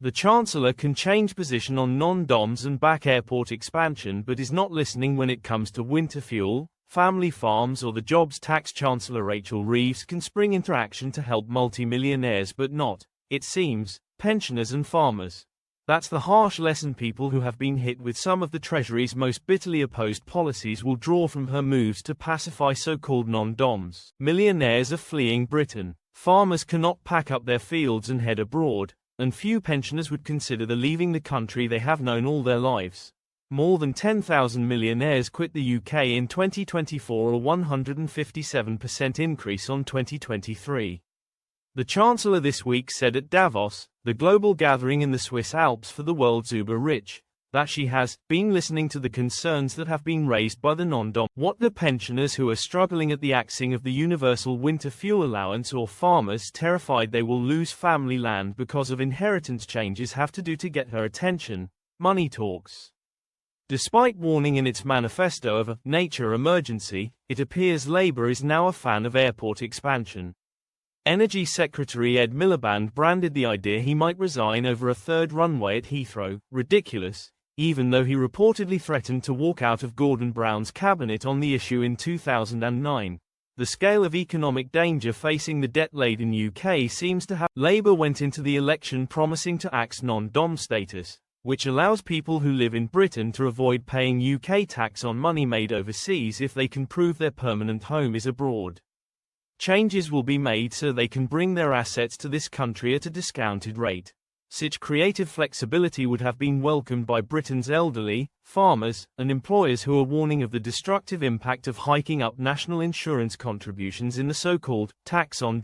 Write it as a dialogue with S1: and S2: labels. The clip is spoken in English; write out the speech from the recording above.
S1: The Chancellor can change position on non-DOMs and back airport expansion but is not listening when it comes to winter fuel, family farms or the jobs tax. Chancellor Rachel Reeves can spring into action to help multi-millionaires but not, it seems, pensioners and farmers. That's the harsh lesson people who have been hit with some of the Treasury's most bitterly opposed policies will draw from her moves to pacify so-called non-DOMs. Millionaires are fleeing Britain, farmers cannot pack up their fields and head abroad, and few pensioners would consider leaving the country they have known all their lives. More than 10,000 millionaires quit the UK in 2024, a 157% increase on 2023. The Chancellor this week said at Davos, the global gathering in the Swiss Alps for the world's uber-rich, that she has been listening to the concerns that have been raised by the non-dom. What the pensioners who are struggling at the axing of the universal winter fuel allowance or farmers terrified they will lose family land because of inheritance changes have to do to get her attention. Money talks. Despite warning in its manifesto of a nature emergency, it appears Labour is now a fan of airport expansion. Energy Secretary Ed Miliband branded the idea he might resign over a third runway at Heathrow ridiculous, even though he reportedly threatened to walk out of Gordon Brown's cabinet on the issue in 2009. The scale of economic danger facing the debt-laden UK seems to have. Labour went into the election promising to axe non-dom status, which allows people who live in Britain to avoid paying UK tax on money made overseas if they can prove their permanent home is abroad. Changes will be made so they can bring their assets to this country at a discounted rate. Such creative flexibility would have been welcomed by Britain's elderly, farmers, and employers who are warning of the destructive impact of hiking up national insurance contributions in the so-called tax on